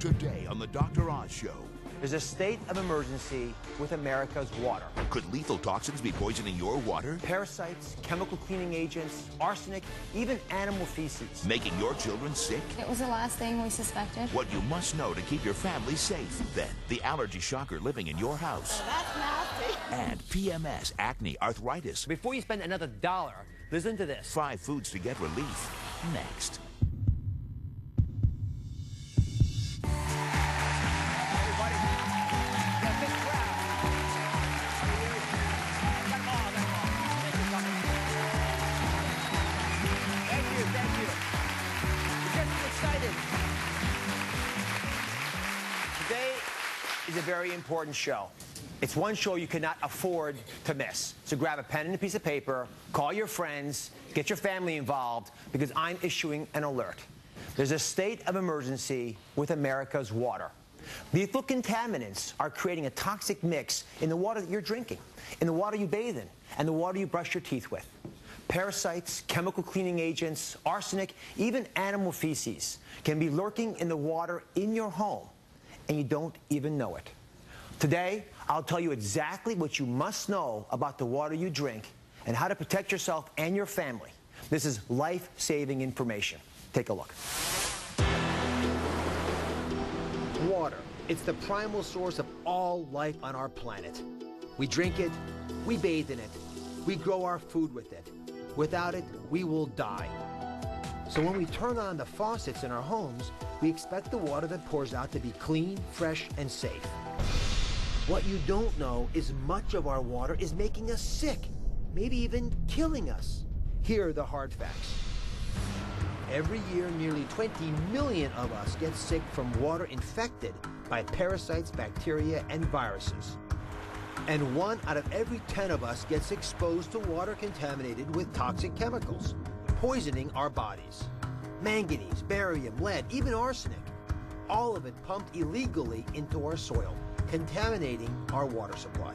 Today on the Dr. Oz Show. There's a state of emergency with America's water. Could lethal toxins be poisoning your water? Parasites, chemical cleaning agents, arsenic, even animal feces. Making your children sick? It was the last thing we suspected. What you must know to keep your family safe. Then, the allergy shocker living in your house. That's nasty. And PMS, acne, arthritis. Before you spend another $1, listen to this. 5 foods to get relief. Next. Today is a very important show. It's one show you cannot afford to miss. So grab a pen and a piece of paper, call your friends, get your family involved, because I'm issuing an alert. There's a state of emergency with America's water. Lethal contaminants are creating a toxic mix in the water that you're drinking, in the water you bathe in, and the water you brush your teeth with. Parasites, chemical cleaning agents, arsenic, even animal feces can be lurking in the water in your home, and you don't even know it. Today, I'll tell you exactly what you must know about the water you drink and how to protect yourself and your family. This is life-saving information. Take a look. Water. It's the primal source of all life on our planet. We drink it, we bathe in it, we grow our food with it. Without it, we will die. So when we turn on the faucets in our homes, we expect the water that pours out to be clean, fresh, and safe. What you don't know is much of our water is making us sick, maybe even killing us. Here are the hard facts. Every year, nearly 20 million of us get sick from water infected by parasites, bacteria, and viruses. And 1 out of every 10 of us gets exposed to water contaminated with toxic chemicals, poisoning our bodies. Manganese, barium, lead, even arsenic. All of it pumped illegally into our soil, contaminating our water supply.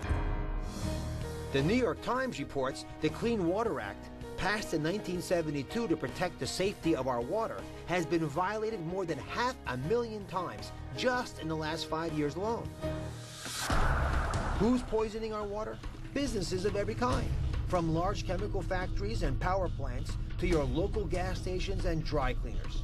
The New York Times reports the Clean Water Act, passed in 1972 to protect the safety of our water, has been violated more than 500,000 times just in the last 5 years alone. Who's poisoning our water? Businesses of every kind, from large chemical factories and power plants to your local gas stations and dry cleaners.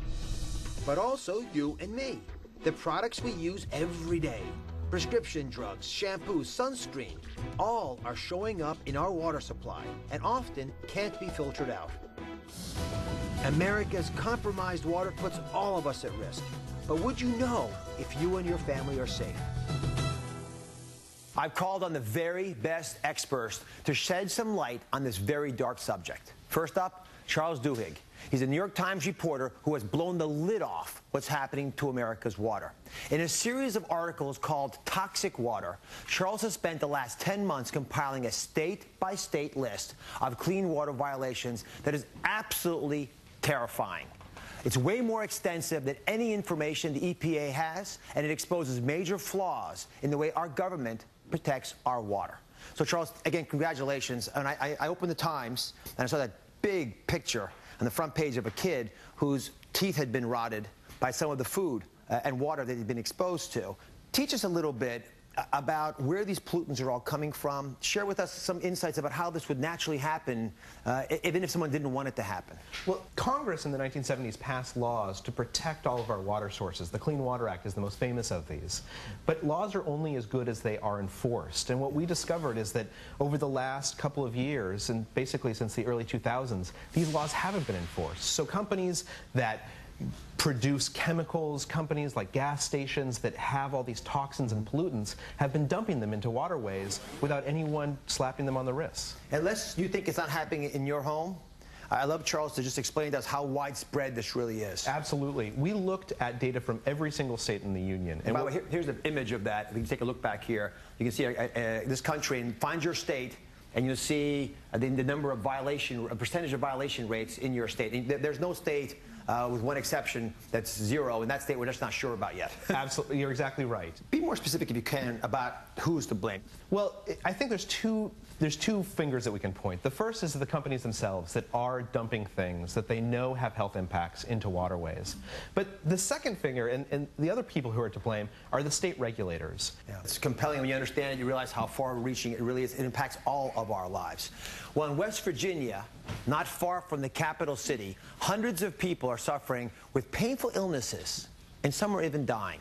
But also you and me, the products we use every day. Prescription drugs, shampoos, sunscreen, all are showing up in our water supply and often can't be filtered out. America's compromised water puts all of us at risk. But would you know if you and your family are safe? I've called on the very best experts to shed some light on this very dark subject. First up, Charles Duhigg. He's a New York Times reporter who has blown the lid off what's happening to America's water. In a series of articles called Toxic Water, Charles has spent the last 10 months compiling a state-by-state list of clean water violations that is absolutely terrifying. It's way more extensive than any information the EPA has, and it exposes major flaws in the way our government protects our water. So, Charles, again, congratulations. And I opened the Times, and I saw that big picture on the front page of a kid whose teeth had been rotted by some of the food and water that he'd been exposed to. Teach us a little bit about where these pollutants are all coming from. Share with us some insights about how this would naturally happen, even if someone didn't want it to happen. Well, Congress in the 1970s passed laws to protect all of our water sources. The Clean Water Act is the most famous of these. But laws are only as good as they are enforced. And what we discovered is that over the last couple of years, and basically since the early 2000s, these laws haven't been enforced. So companies that produce chemicals, companies like gas stations that have all these toxins and pollutants have been dumping them into waterways without anyone slapping them on the wrists. Unless you think it's not happening in your home, I love Charles to just explain to us how widespread this really is. Absolutely. We looked at data from every single state in the union. And by the way, here's the image of that. If you can take a look back here, you can see this country, and find your state, and you'll see the number of percentage of violation rates in your state. And there's no state with one exception that's 0, and that state we're just not sure about yet. Absolutely, you're exactly right. Be more specific if you can about who's to blame. Well, I think there's two there's two fingers that we can point. The first is the companies themselves that are dumping things that they know have health impacts into waterways. But the second finger, and the other people who are to blame, are the state regulators. Yeah, it's compelling when you understand it, you realize how far-reaching it really is. It impacts all of our lives. Well, in West Virginia, not far from the capital city, hundreds of people are suffering with painful illnesses, and some are even dying.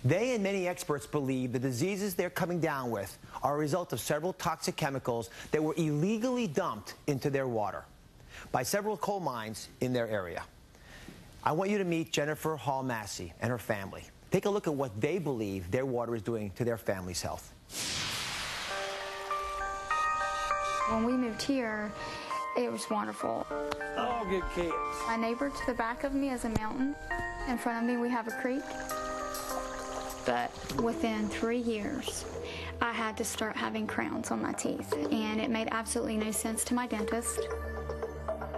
They and many experts believe the diseases they're coming down with are a result of several toxic chemicals that were illegally dumped into their water by several coal mines in their area. I want you to meet Jennifer Hall Massey and her family. Take a look at what they believe their water is doing to their family's health. When we moved here, it was wonderful. All good kids. My neighbor to the back of me is a mountain. In front of me, we have a creek. But within 3 years, I had to start having crowns on my teeth, and it made absolutely no sense to my dentist.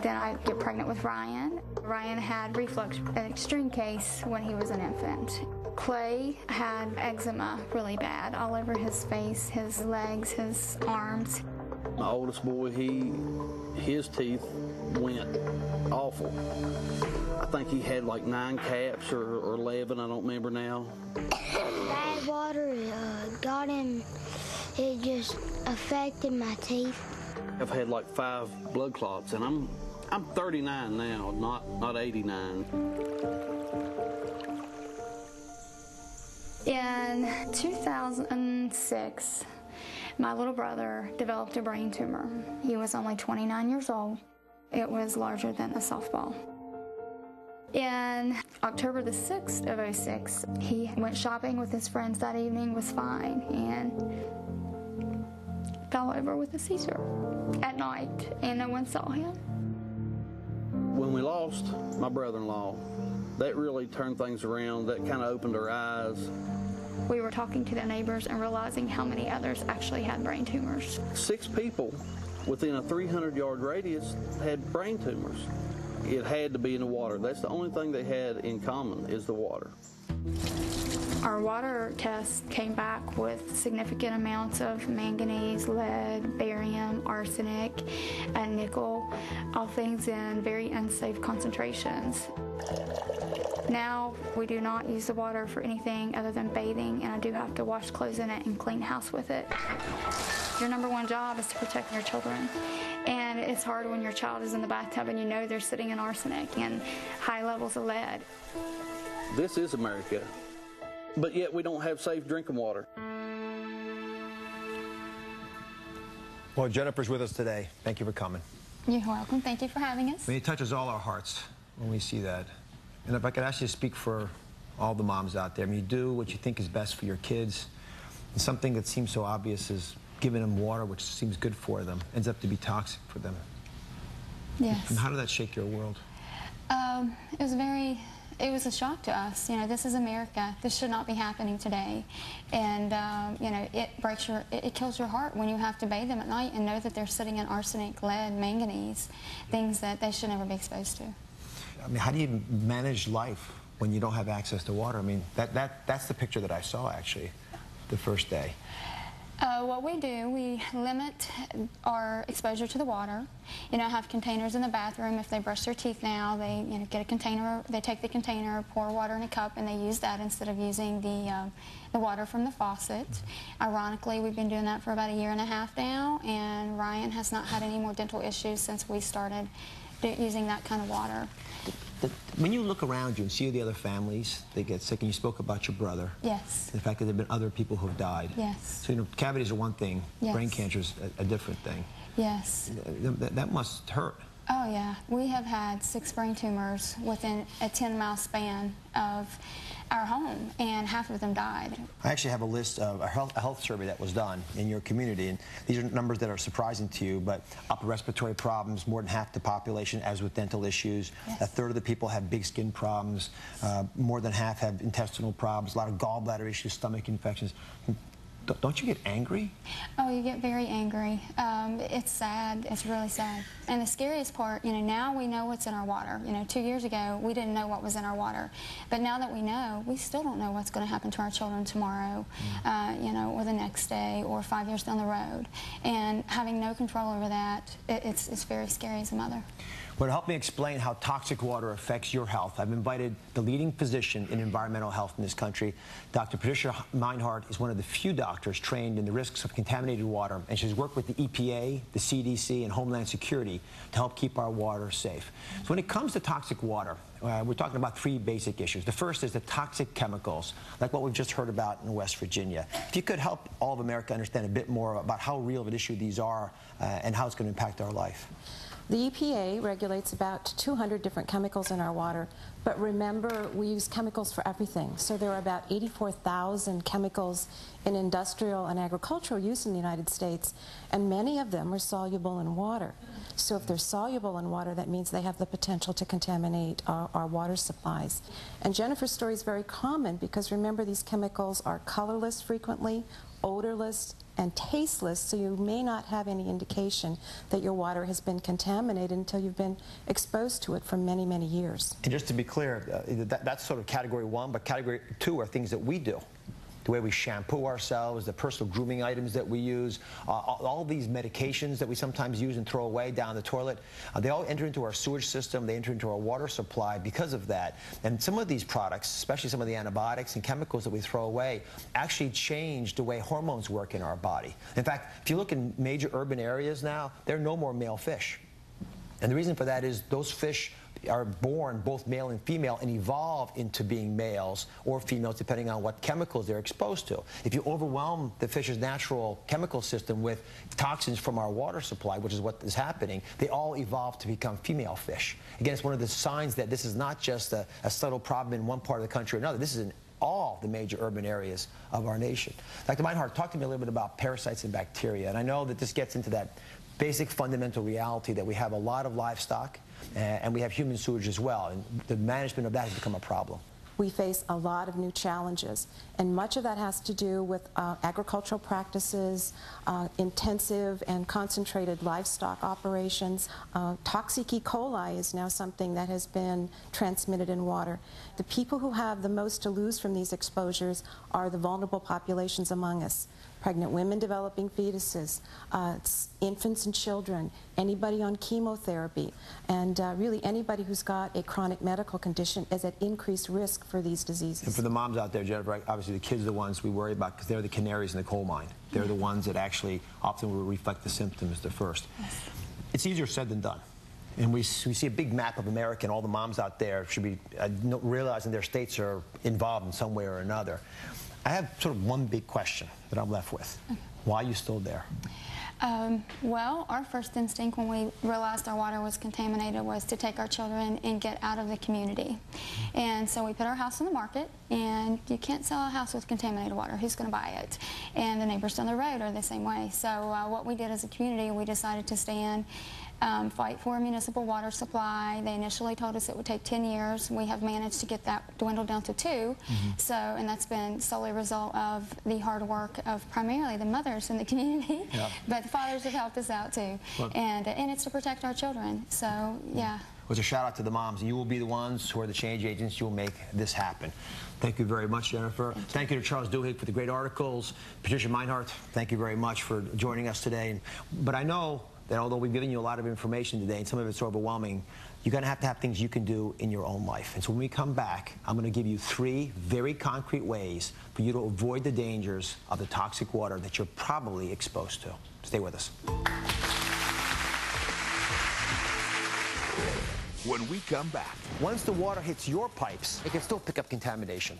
Then I get pregnant with Ryan. Ryan had reflux, an extreme case when he was an infant. Clay had eczema really bad all over his face, his legs, his arms. My oldest boy, his teeth went awful. I think he had like 9 caps or 11, I don't remember now. Bad water got him, it just affected my teeth. I've had like 5 blood clots, and I'm 39 now, not 89. In 2006, my little brother developed a brain tumor. He was only 29 years old. It was larger than a softball. In October the 6th of 2006, he went shopping with his friends that evening, was fine, and fell over with a seizure at night, and no one saw him. When we lost my brother-in-law, that really turned things around. That kind of opened our eyes. We were talking to the neighbors and realizing how many others actually had brain tumors. 6 people within a 300-yard radius had brain tumors. It had to be in the water. That's the only thing they had in common is the water. Our water test came back with significant amounts of manganese, lead, barium, arsenic, and nickel, all things in very unsafe concentrations. Now we do not use the water for anything other than bathing, and I do have to wash clothes in it and clean house with it. Your #1 job is to protect your children. And it's hard when your child is in the bathtub and you know they're sitting in arsenic and high levels of lead. This is America, but yet we don't have safe drinking water. Well, Jennifer's with us today. Thank you for coming. You're welcome. Thank you for having us. I mean, it touches all our hearts when we see that. And if I could ask you to speak for all the moms out there, I mean, you do what you think is best for your kids. And something that seems so obvious is giving them water, which seems good for them, ends up to be toxic for them. Yes. And how did that shake your world? It was a shock to us. You know, this is America. This should not be happening today. And, you know, it kills your heart when you have to bathe them at night and know that they're sitting in arsenic, lead, manganese, things that they should never be exposed to. I mean, how do you manage life when you don't have access to water? I mean, that's the picture that I saw, actually, the first day. What we do, we limit our exposure to the water. You know, have containers in the bathroom. If they brush their teeth now, they get a container. They take the container, pour water in a cup, and they use that instead of using the water from the faucet. Ironically, we've been doing that for about 1.5 years now, and Ryan has not had any more dental issues since we started using that kind of water. When you look around you and see the other families that get sick, and you spoke about your brother. Yes. The fact that there have been other people who have died. Yes. So, you know, cavities are one thing. Yes. Brain cancer is a different thing. Yes. That must hurt. Oh, yeah. We have had 6 brain tumors within a 10-mile span of our home, and half of them died. I actually have a list of a health survey that was done in your community, and these are numbers that are surprising to you, but upper respiratory problems, more than half the population, as with dental issues. Yes. 1/3 of the people have big skin problems. More than half have intestinal problems, a lot of gallbladder issues, stomach infections. Don't you get angry? Oh, you get very angry. It's sad. It's really sad. And the scariest part, you know, now we know what's in our water. You know, 2 years ago, we didn't know what was in our water. But now that we know, we still don't know what's going to happen to our children tomorrow, you know, or the next day, or 5 years down the road. And having no control over that, it's very scary as a mother. Well, to help me explain how toxic water affects your health, I've invited the leading physician in environmental health in this country. Dr. Patricia Meinhardt is one of the few doctors trained in the risks of contaminated water, and she's worked with the EPA, the CDC, and Homeland Security to help keep our water safe. So when it comes to toxic water, we're talking about 3 basic issues. The first is the toxic chemicals, like what we've just heard about in West Virginia. If you could help all of America understand a bit more about how real of an issue these are and how it's going to impact our life. The EPA regulates about 200 different chemicals in our water, but remember, we use chemicals for everything. So there are about 84,000 chemicals in industrial and agricultural use in the United States, and many of them are soluble in water. So if they're soluble in water, that means they have the potential to contaminate our water supplies. And Jennifer's story is very common because remember, these chemicals are colorless frequently, odorless, and tasteless, so you may not have any indication that your water has been contaminated until you've been exposed to it for many, many years. And just to be clear, that's sort of category 1, but category 2 are things that we do. The way we shampoo ourselves, the personal grooming items that we use, all these medications that we sometimes use and throw away down the toilet, they all enter into our sewage system, they enter into our water supply because of that. And some of these products, especially some of the antibiotics and chemicals that we throw away, actually change the way hormones work in our body. In fact, if you look in major urban areas now, there are no more male fish. And the reason for that is those fish are born both male and female and evolve into being males or females depending on what chemicals they're exposed to. If you overwhelm the fish's natural chemical system with toxins from our water supply, which is what is happening, they all evolve to become female fish. Again, it's one of the signs that this is not just a subtle problem in one part of the country or another. This is in all the major urban areas of our nation. Dr. Meinhardt, talk to me a little bit about parasites and bacteria. And I know that this gets into that basic fundamental reality that we have a lot of livestock and we have human sewage as well, and the management of that has become a problem. We face a lot of new challenges, and much of that has to do with agricultural practices, intensive and concentrated livestock operations. Toxic E. coli is now something that has been transmitted in water. The people who have the most to lose from these exposures are the vulnerable populations among us. Pregnant women developing fetuses, infants and children, anybody on chemotherapy, and really anybody who's got a chronic medical condition is at increased risk for these diseases. And for the moms out there, Jennifer, obviously the kids are the ones we worry about because they're the canaries in the coal mine. They're the ones that actually often will reflect the symptoms the first. Yes. It's easier said than done. And we see a big map of America, and all the moms out there should be realizing their states are involved in some way or another. I have sort of one big question that I'm left with. Why are you still there? Well, our first instinct when we realized our water was contaminated was to take our children and get out of the community. And so we put our house on the market, and you can't sell a house with contaminated water. Who's going to buy it? And the neighbors down the road are the same way. So what we did as a community, we decided to stand fight for a municipal water supply. They initially told us it would take 10 years. We have managed to get that dwindled down to 2. So, and that's been solely a result of the hard work of primarily the mothers in the community, but the fathers have helped us out too. And it's to protect our children. So, yeah. Well, it's a shout out to the moms. You will be the ones who are the change agents. You will make this happen. Thank you very much, Jennifer. Thank you to Charles Duhigg for the great articles. Patricia Meinhardt, thank you very much for joining us today. But I know that although we've given you a lot of information today and some of it's overwhelming, you're going to have things you can do in your own life. And so when we come back, I'm going to give you 3 very concrete ways for you to avoid the dangers of the toxic water that you're probably exposed to. Stay with us. When we come back, Once the water hits your pipes, it can still pick up contamination.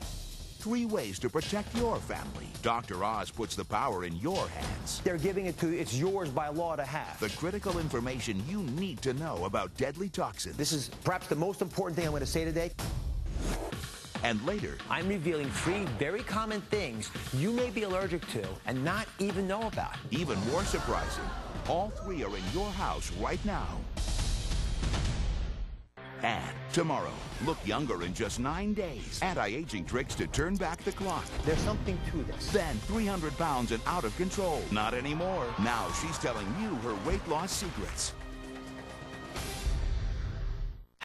3 ways to protect your family. Dr. Oz puts the power in your hands. They're giving it to you. It's yours by law to have. The critical information you need to know about deadly toxins. This is perhaps the most important thing I'm going to say today. And later, I'm revealing 3 very common things you may be allergic to and not even know about. even more surprising, all 3 are in your house right now. And tomorrow, look younger in just 9 days. Anti-aging tricks to turn back the clock. There's something to this. Then 300 pounds and out of control. Not anymore. Now she's telling you her weight loss secrets.